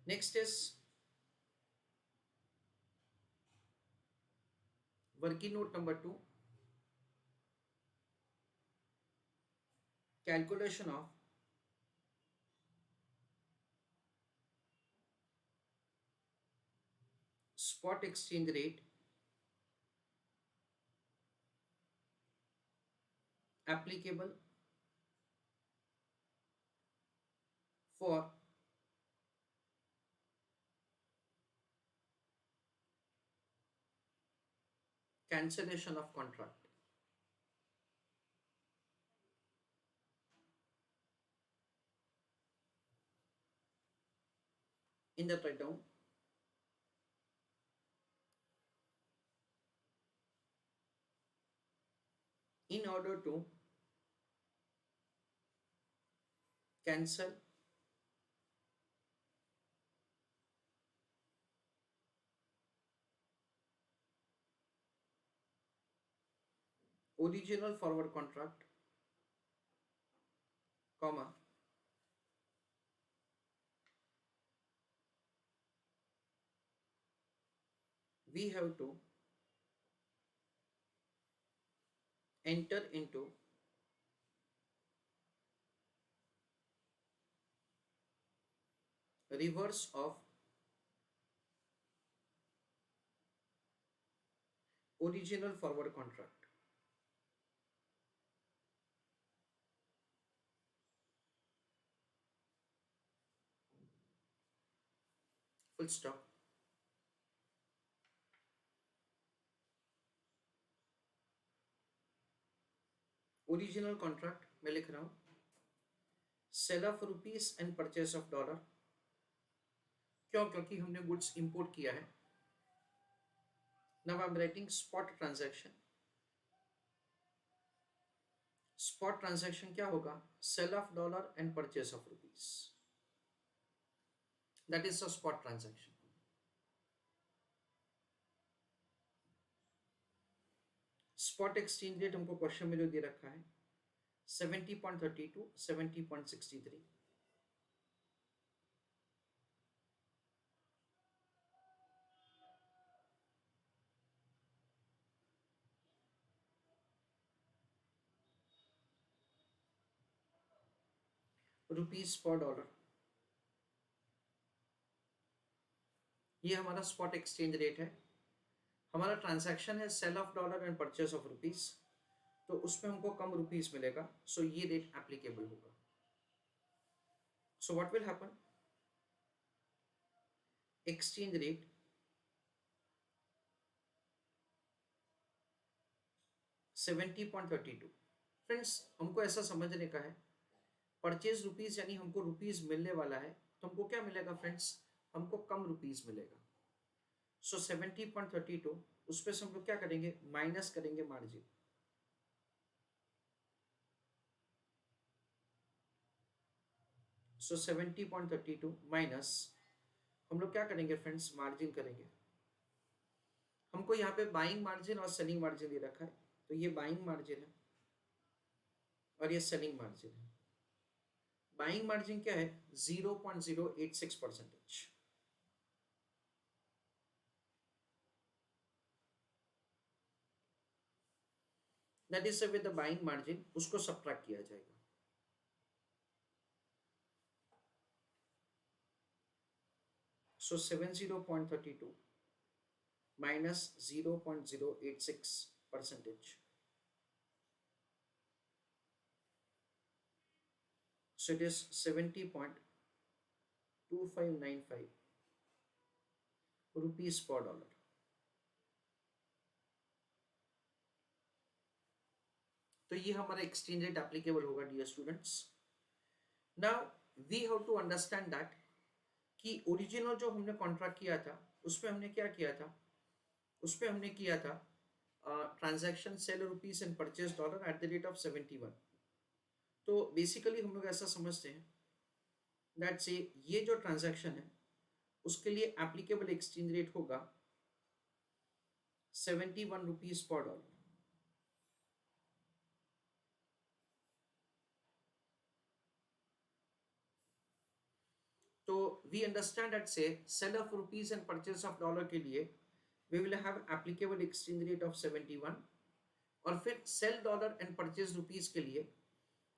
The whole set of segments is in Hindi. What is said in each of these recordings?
Next is working note number 2, calculation of spot exchange rate applicable for cancellation of contract. In that write down, in order to cancel original forward contract, comma, we have to enter into reverse of original forward contract. Full stop. Original contract मैं लिख रहा हूं sale of rupees and purchase of dollar. क्यों? क्योंकि हमने गुड्स इंपोर्ट किया है। Now I am writing spot transaction. Spot transaction क्या होगा? Sale of dollar and purchase of rupees, that is a spot transaction. Spot exchange rate हमको क्वेश्चन में जो दे रखा है 70.32 70.63। रुपीस पर डॉलर, ये हमारा स्पॉट एक्सचेंज रेट है। हमारा ट्रांजैक्शन है sale of dollar and purchase of rupees, तो उसमें हमको कम रुपीस मिलेगा, सो ये रेट एप्लीकेबल होगा। So what will happen? Exchange rate $70.32। Friends, हमको ऐसा समझने का है परचेज रुपीस यानी हमको रुपीस मिलने वाला है, तो हमको क्या मिलेगा फ्रेंड्स? हमको कम रुपीस मिलेगा। सो 70.32 उस पर से हम लोग क्या करेंगे? माइनस करेंगे मार्जिन। सो 70.32 माइनस हम लोग क्या करेंगे फ्रेंड्स? मार्जिन करेंगे। हमको यहाँ पे बाइंग मार्जिन और सेलिंग मार्जिन दे रखा है, तो ये बाइंग मार्जिन है और ये सेलिंग मार्जिन है। बाइंग मार्जिन क्या है? 0.086%। That is with the buying margin, उसको सब्ट्रैक्ट किया जाएगा। सो 70.32 minus 0.086%. So it is 70.2595 rupees per dollar. तो ये हमारा एक्सचेंज रेट एप्लीकेबल होगा dear students. Now we have to understand that कि ओरिजिनल जो हमने कॉन्ट्रैक्ट किया था उसमें हमने क्या किया था? उसमें हमने किया था transaction sale rupees and purchase dollar at the rate of 71। तो बेसिकली हम लोग ऐसा समझते हैं दैट से ये जो ट्रांजैक्शन है उसके लिए एप्लीकेबल एक्सचेंज रेट होगा 71 रुपीज पर डॉलर। तो we understand that say sell of rupees and purchase of dollar के लिए we will have applicable exchange rate of 71 और फिर sell dollar and purchase rupees के लिए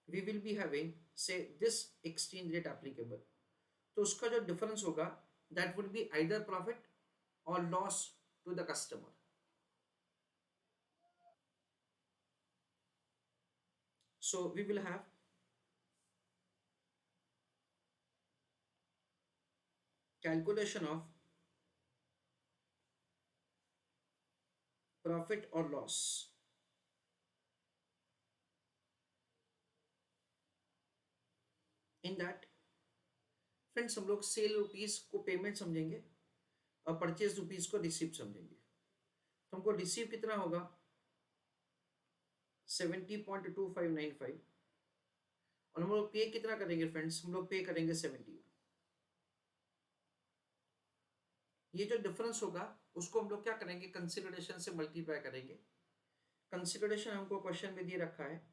we will be having say this exchange rate applicable. तो उसका जो difference होगा that would be either profit or loss to the customer. So we will have calculation of profit or loss. In that friends हम लोग सेल रुपीस को पेमेंट समझेंगे और परचेज रुपीस को रिसीव समझेंगे. तो हमको रिसीव कितना होगा 70.2595 और हम लोग पे कितना करेंगे फ्रेंड्स, हम लोग पे करेंगे 71. ये जो डिफरेंस होगा उसको हम लोग क्या करेंगे कंसिडरेशन से मल्टीप्लाई करेंगे. कंसिडरेशन हमको क्वेश्चन में दिए रखा है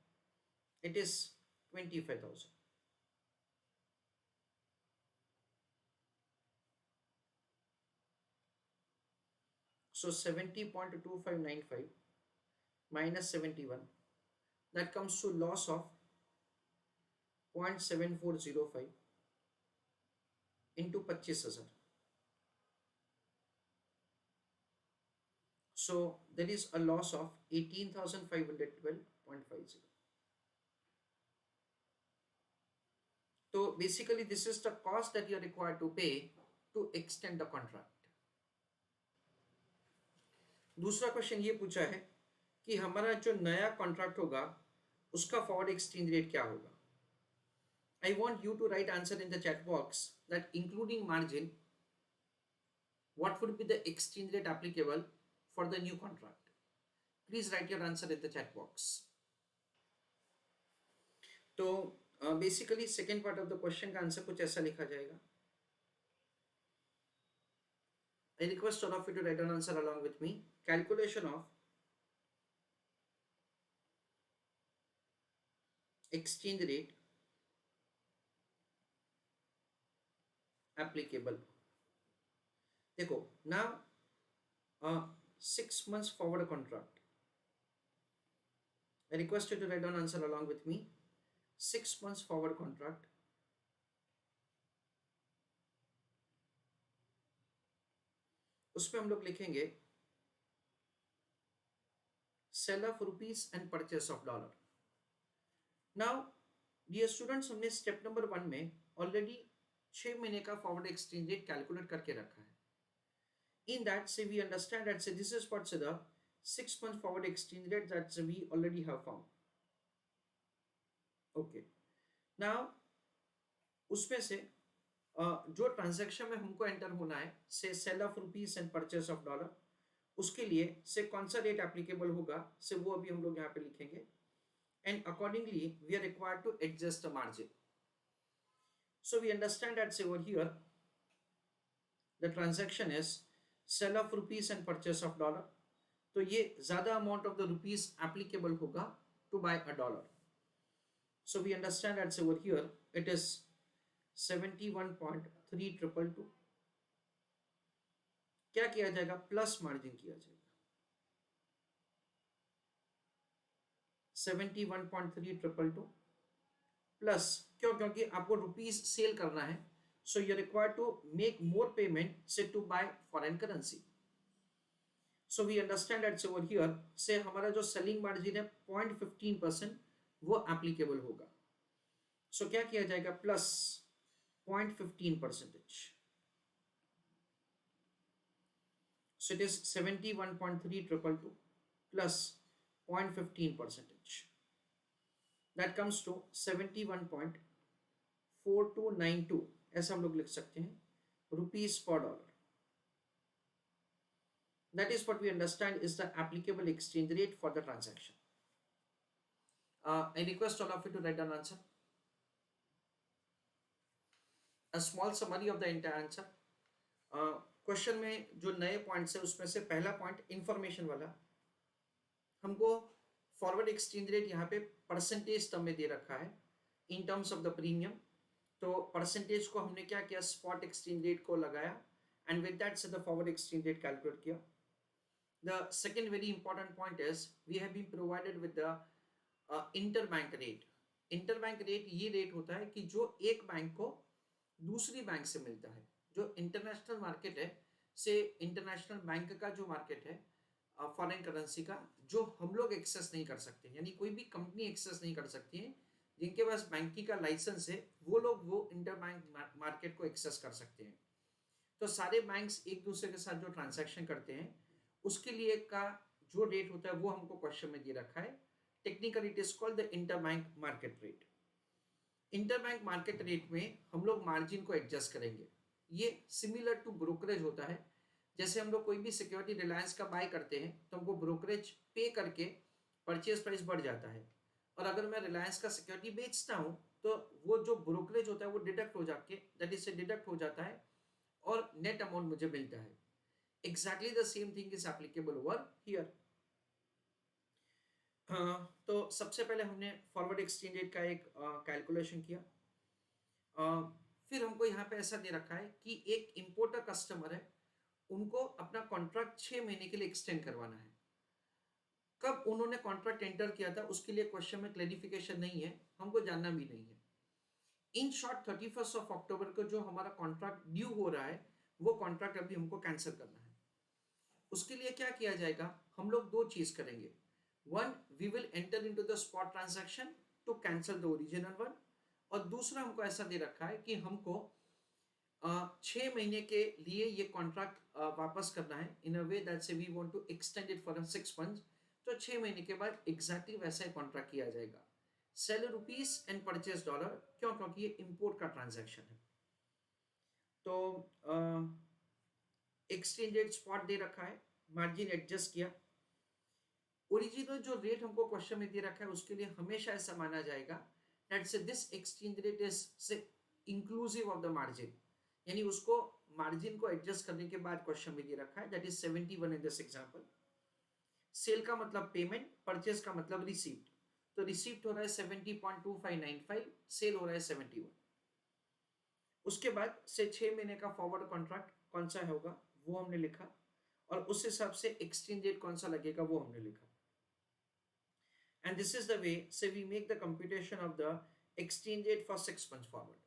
it is 25,000. So 70.2595 minus 71 that comes to loss of 0.7405 into 25,000. So there is a loss of 18,512.50. So basically this is the cost that you are required to pay to extend the contract. दूसरा क्वेश्चन ये पूछा है कि हमारा जो नया कॉन्ट्रैक्ट होगा उसका फॉरवर्ड एक्सचेंज रेट क्या होगा. I want you to write answer in the chat box that including margin what would be the exchange rate applicable for the new contract. Please write your answer in the chat box. तो basically second part of the question का आंसर कुछ ऐसा लिखा जाएगा. I request all of you to write an answer along with me. Calculation of exchange rate applicable. देखो now 6 months forward contract. I request you to write down answer along with me. 6 months forward contract. उसमें हम लोग लिखेंगे sale of rupees and purchase of dollar. Now dear students हमने स्टेप नंबर 1 में ऑलरेडी 6 महीने का फॉरवर्ड एक्सचेंज रेट कैलकुलेट करके रखा है. इन दैट से वी अंडरस्टैंड दैट से दिस इज व्हाट से the 6 month forward exchange rate that we already have found. Okay now उसमें से जो ट्रांजैक्शन में हमको एंटर होना है से sale of rupees and purchase of dollar उसके लिए से कौन सा रेट एप्लीकेबल होगा से वो अभी हम लोग यहाँ पे लिखेंगे. And accordingly we are required to adjust the margin. So we understand that say over here the transaction is sale of rupees and purchase of dollar. तो ये ज्यादा amount of the rupees applicable होगा to buy a dollar. So we understand that say over here it is 71.322. क्या किया जाएगा प्लस मार्जिन किया जाएगा 71.322 प्लस क्यों, क्योंकि आपको रुपीस सेल करना है. So you required to make more payment say to buy foreign currency. So we understand that over here say हमारा जो सेलिंग मार्जिन है 0.15% वो एप्लीकेबल होगा. सो क्या किया जाएगा plus 0.15%. So it is 71.322 plus 0.15%. That comes to 71.4292 ऐसा हम लोग लिख सकते हैं रुपीस पर dollar. That is what we understand is the applicable exchange rate for the transaction. I request all of you to write down answer. A small summary of the entire answer. Question में जो नए पॉइंट्स है उसमें से पहला पॉइंट इंफॉर्मेशन वाला, हमको फॉरवर्ड एक्सचेंज रेट यहाँ पे परसेंटेज टर्म में दे रखा है in terms of the premium. तो परसेंटेज को हमने क्या किया, स्पॉट एक्सचेंज रेट को लगाया एंड विद दैट से the forward exchange rate calculate किया. The second very important point is we have been provided with the interbank rate. Interbank rate ये रेट होता है कि जो एक बैंक को दूसरी बैंक से मिलता है. जो इंटरनेशनल मार्केट है से इंटरनेशनल बैंक का जो मार्केट है फॉरेन करेंसी का, जो हम लोग एक्सेस नहीं कर सकते, यानी कोई भी कंपनी एक्सेस नहीं कर सकती है. जिनके पास बैंकिंग का लाइसेंस है वो लोग वो इंटर बैंक मार्केट को एक्सेस कर सकते हैं. तो सारे बैंक्स एक दूसरे के साथ जो ट्रांजैक्शन करते हैं उसके लिए का जो रेट होता है वो हमको क्वेश्चन में दे रखा है. Technically it is called the interbank market rate. Interbank market rate में हम लोग मार्जिन को एडजस्ट करेंगे. ये सिमिलर टू ब्रोकरेज होता है. जैसे हम लोग कोई भी सिक्योरिटी रिलायंस का बाय करते हैं तो हमको ब्रोकरेज पे करके परचेज प्राइस बढ़ जाता है, और अगर मैं रिलायंस का सिक्योरिटी बेचता हूँ तो वो जो ब्रोकरेज होता है वो डिडक्ट हो जाके दैट इज से डिडक्ट हो जाता है और नेट अमाउंट मुझे मिलता है. Exactly the same thing is applicable over here. तो सबसे पहले हमने फॉरवर्ड एक्सचेंज रेट का एक कैलकुलेशन किया. फिर हमको यहाँ पे ऐसा दे रखा है कि एक इंपोर्टर कस्टमर है, उनको अपना कॉन्ट्रैक्ट 6 महीने के लिए एक्सटेंड करवाना है. कब उन्होंने कॉन्ट्रैक्ट एंटर किया था उसके लिए क्वेश्चन में क्लैरिफिकेशन नहीं है, हमको जानना भी नहीं है. इन शॉर्ट 31 ऑफ अक्टूबर को जो हमारा कॉन्ट्रैक्ट ड्यू हो रहा है वो कॉन्ट्रैक्ट अभी हमको कैंसिल करना है. उसके लिए क्या किया जाएगा, हम लोग दो चीज करेंगे. One, we will enter into the spot transaction to cancel the original one, और दूसरा हमको ऐसा दे रखा है कि हमको 6 महीने के लिए ये कॉन्ट्रैक्ट वापस करना है इन अ वे दैट से we want to extend it for 6 months. तो 6 महीने के बाद एग्जैक्टली वैसा ही कॉन्ट्रैक्ट किया जाएगा. Sale rupees and purchase dollar. क्यों? क्योंकि ये इंपोर्ट का ट्रांजैक्शन है. तो एक्सचेंज रेट स्पॉट दे रखा है, मार्जिन एडजस्ट किया. ओरिजिनल जो रेट हमको क्वेश्चन में दे रखा है उसके लिए हमेशा ऐसा माना जाएगा दैट से this exchange rate is inclusive of the margin, यानी उसको मार्जिन को एडजस्ट करने के बाद क्वेश्चन में दे रखा है that is 71 in this example. Sale का मतलब पेमेंट, परचेज का मतलब रिसीप्ट. तो रिसीप्ट हो रहा है 70.2595, सेल हो रहा है 71. उसके बाद से 6 महीने का फॉरवर्ड कॉन्ट्रैक्ट कौन सा होगा वो हमने लिखा, और उस हिसाब से एक्सचेंज रेट कौन सा लगेगा वो हमने लिखा. And this is the way say we make the computation of the exchange rate for 6 months forward.